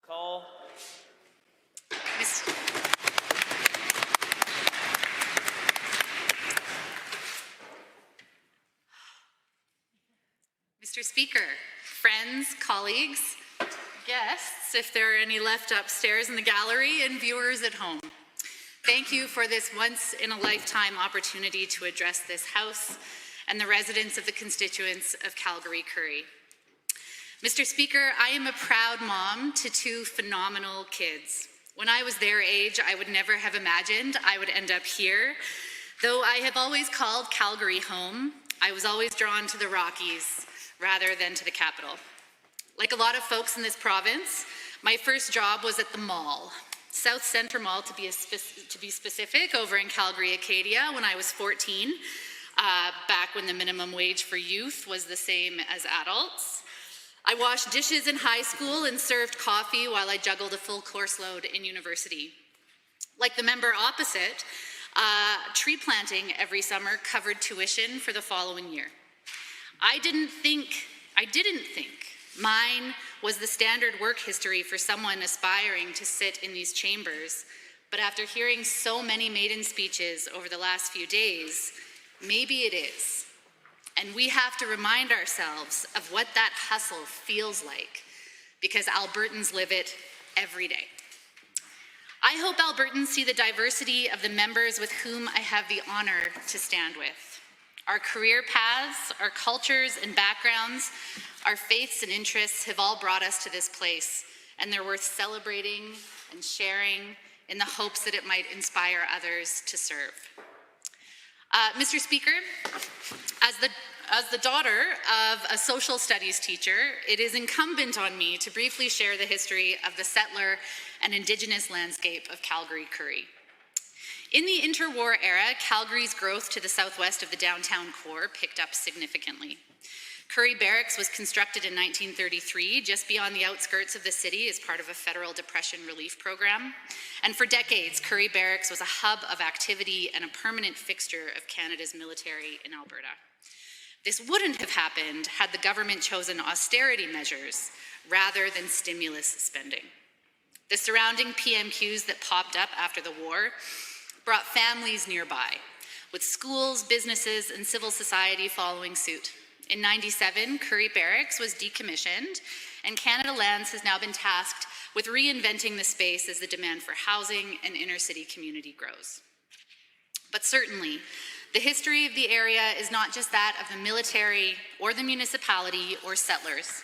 Call. Mr. Speaker, friends, colleagues, guests, if there are any left upstairs in the gallery, and viewers at home. Thank you for this once-in-a-lifetime opportunity to address this House and the residents of the constituents of Calgary-Curry. Mr. Speaker, I am a proud mom to two phenomenal kids. When I was their age, I would never have imagined I would end up here. Though I have always called Calgary home, I was always drawn to the Rockies rather than to the capital. Like a lot of folks in this province, my first job was at the mall, South Centre Mall to be specific, over in Calgary, Acadia, when I was 14, back when the minimum wage for youth was the same as adults. I washed dishes in high school and served coffee while I juggled a full course load in university. Like the member opposite, tree planting every summer covered tuition for the following year. I didn't think mine was the standard work history for someone aspiring to sit in these chambers, but after hearing so many Maiden speeches over the last few days, maybe it is. And we have to remind ourselves of what that hustle feels like, because Albertans live it every day. I hope Albertans see the diversity of the members with whom I have the honor to stand with. Our career paths, our cultures and backgrounds, our faiths and interests have all brought us to this place, and they're worth celebrating and sharing in the hopes that it might inspire others to serve. Mr. Speaker, as the daughter of a social studies teacher, it is incumbent on me to briefly share the history of the settler and Indigenous landscape of Calgary-Curry. In the interwar era, Calgary's growth to the southwest of the downtown core picked up significantly. Curry Barracks was constructed in 1933, just beyond the outskirts of the city as part of a federal depression relief program. And for decades, Curry Barracks was a hub of activity and a permanent fixture of Canada's military in Alberta. This wouldn't have happened had the government chosen austerity measures rather than stimulus spending. The surrounding PMQs that popped up after the war brought families nearby, with schools, businesses, and civil society following suit. In '97, Curry Barracks was decommissioned, and Canada Lands has now been tasked with reinventing the space as the demand for housing and inner-city community grows. But certainly, the history of the area is not just that of the military or the municipality or settlers.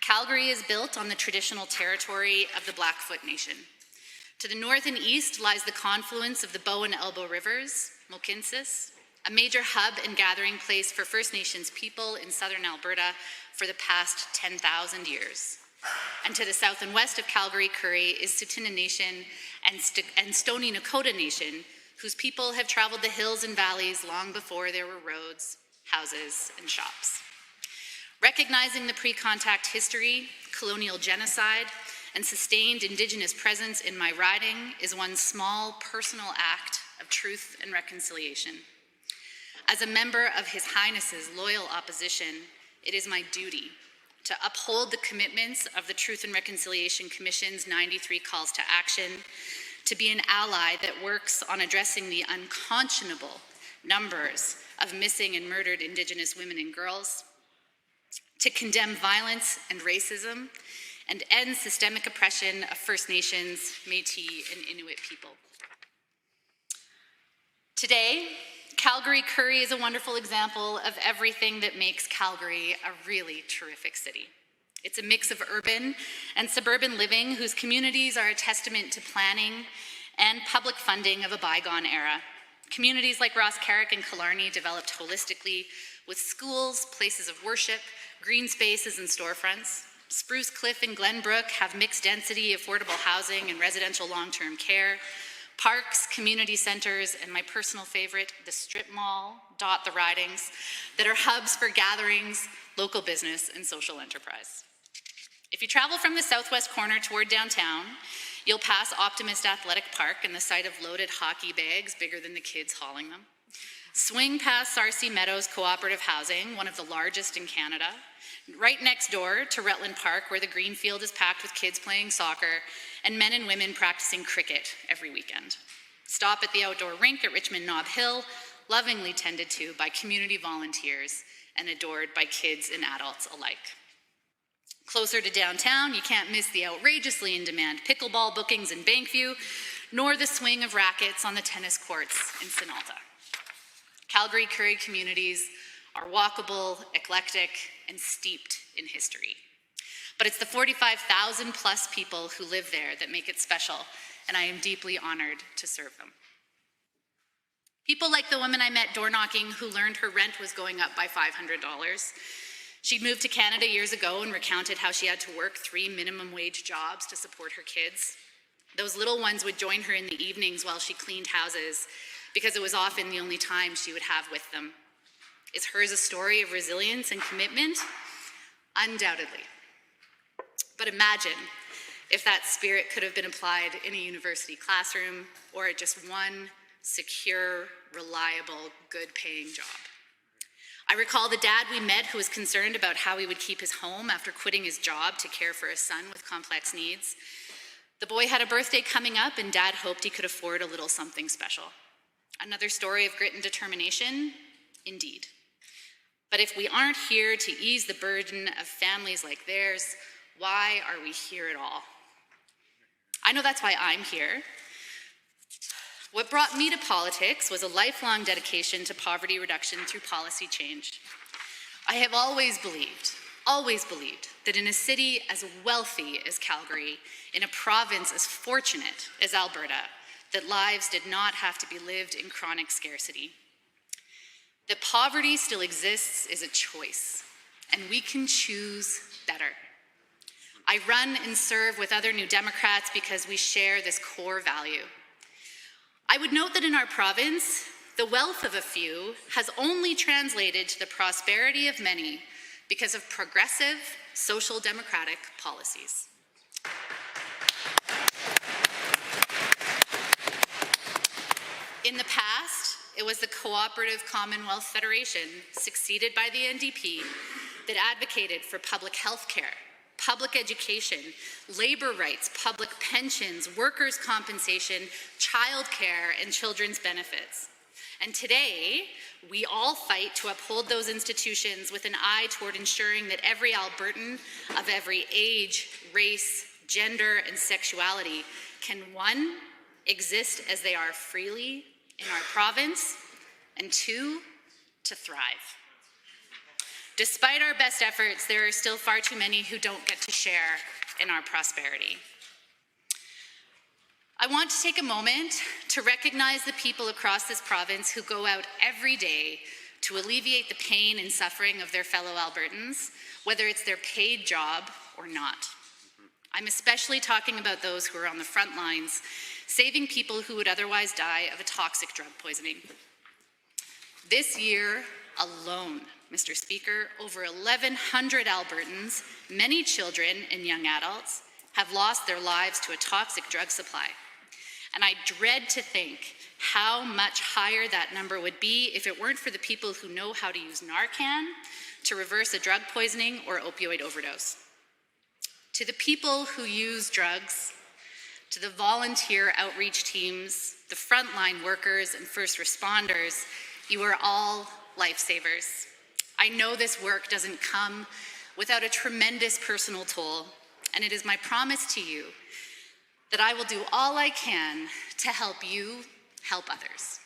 Calgary is built on the traditional territory of the Blackfoot Nation. To the north and east lies the confluence of the Bow and Elbow Rivers, Mohkinstsis, a major hub and gathering place for First Nations people in southern Alberta for the past 10,000 years. And to the south and west of Calgary-Curry is Tsuut'ina Nation and Stoney Nakoda Nation, whose people have traveled the hills and valleys long before there were roads, houses, and shops. Recognizing the pre-contact history, colonial genocide, and sustained Indigenous presence in my riding is one small personal act of truth and reconciliation. As a member of His Highness's loyal opposition, it is my duty to uphold the commitments of the Truth and Reconciliation Commission's 93 calls to action, to be an ally that works on addressing the unconscionable numbers of missing and murdered Indigenous women and girls, to condemn violence and racism, and end systemic oppression of First Nations, Métis, and Inuit people. Today, Calgary-Curry is a wonderful example of everything that makes Calgary a really terrific city. It's a mix of urban and suburban living whose communities are a testament to planning and public funding of a bygone era. Communities like Ross Carrick and Killarney developed holistically with schools, places of worship, green spaces, and storefronts. Spruce Cliff and Glenbrook have mixed density, affordable housing, and residential long-term care. Parks, community centers, and my personal favorite, the strip mall, dot the ridings, that are hubs for gatherings, local business, and social enterprise. If you travel from the southwest corner toward downtown, you'll pass Optimist Athletic Park and the site of loaded hockey bags bigger than the kids hauling them. Swing past Sarcee Meadows Cooperative Housing, one of the largest in Canada, right next door to Rutland Park, where the green field is packed with kids playing soccer and men and women practicing cricket every weekend. Stop at the outdoor rink at Richmond Nob Hill, lovingly tended to by community volunteers and adored by kids and adults alike. Closer to downtown, you can't miss the outrageously in-demand pickleball bookings in Bankview, nor the swing of rackets on the tennis courts in Sinalta. Calgary-Curry communities are walkable, eclectic, and steeped in history. But it's the 45,000 plus people who live there that make it special, and I am deeply honored to serve them. People like the woman I met door knocking who learned her rent was going up by $500. She'd moved to Canada years ago and recounted how she had to work 3 minimum wage jobs to support her kids. Those little ones would join her in the evenings while she cleaned houses because it was often the only time she would have with them. Is hers a story of resilience and commitment? Undoubtedly. But imagine if that spirit could have been applied in a university classroom or at just one secure, reliable, good-paying job. I recall the dad we met who was concerned about how he would keep his home after quitting his job to care for a son with complex needs. The boy had a birthday coming up and Dad hoped he could afford a little something special. Another story of grit and determination? Indeed. But if we aren't here to ease the burden of families like theirs, why are we here at all? I know that's why I'm here. What brought me to politics was a lifelong dedication to poverty reduction through policy change. I have always believed that in a city as wealthy as Calgary, in a province as fortunate as Alberta, that lives did not have to be lived in chronic scarcity. That poverty still exists is a choice, and we can choose better. I run and serve with other New Democrats because we share this core value. I would note that in our province, the wealth of a few has only translated to the prosperity of many because of progressive, social democratic policies. In the past, it was the Cooperative Commonwealth Federation, succeeded by the NDP, that advocated for public health care, public education, labor rights, public pensions, workers' compensation, childcare, and children's benefits. And today, we all fight to uphold those institutions with an eye toward ensuring that every Albertan of every age, race, gender, and sexuality can, 1, exist as they are freely in our province, and 2, to thrive. Despite our best efforts, there are still far too many who don't get to share in our prosperity. I want to take a moment to recognize the people across this province who go out every day to alleviate the pain and suffering of their fellow Albertans, whether it's their paid job or not. I'm especially talking about those who are on the front lines, saving people who would otherwise die of a toxic drug poisoning. This year alone, Mr. Speaker, over 1,100 Albertans, many children and young adults, have lost their lives to a toxic drug supply. And I dread to think how much higher that number would be if it weren't for the people who know how to use Narcan to reverse a drug poisoning or opioid overdose. To the people who use drugs, to the volunteer outreach teams, the frontline workers and first responders, you are all lifesavers. I know this work doesn't come without a tremendous personal toll, and it is my promise to you that I will do all I can to help you help others.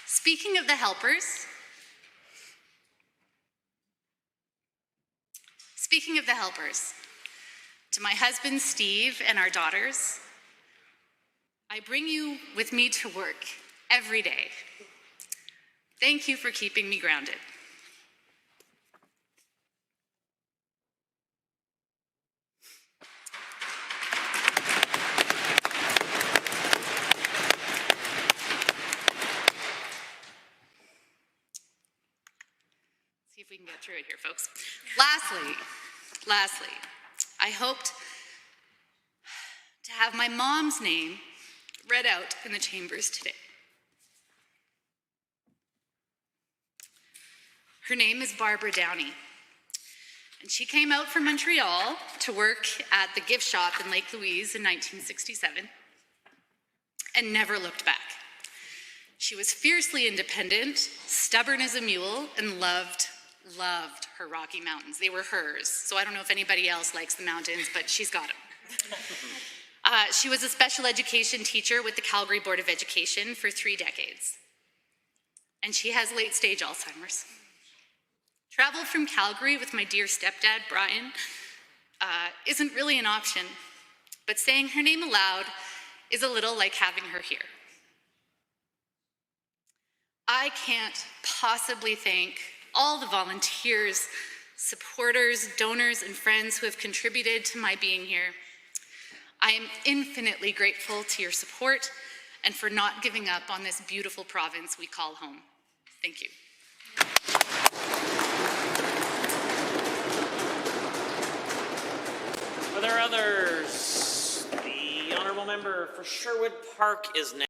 Speaking of the helpers, to my husband Steve and our daughters, I bring you with me to work every day. Thank you for keeping me grounded. See if we can get through it here, folks. Lastly, I hoped to have my mom's name read out in the chambers today. Her name is Barbara Downey. And she came out from Montreal to work at the gift shop in Lake Louise in 1967 and never looked back. She was fiercely independent, stubborn as a mule, and loved her Rocky Mountains. They were hers. So I don't know if anybody else likes the mountains, but she's got them. She was a special education teacher with the Calgary Board of Education for 3 decades. And she has late-stage Alzheimer's. Travel from Calgary with my dear stepdad, Brian, isn't really an option, but saying her name aloud is a little like having her here. I can't possibly thank all the volunteers, supporters, donors, and friends who have contributed to my being here. I am infinitely grateful to your support and for not giving up on this beautiful province we call home. Thank you. Are there others? The honourable member for Sherwood Park is next.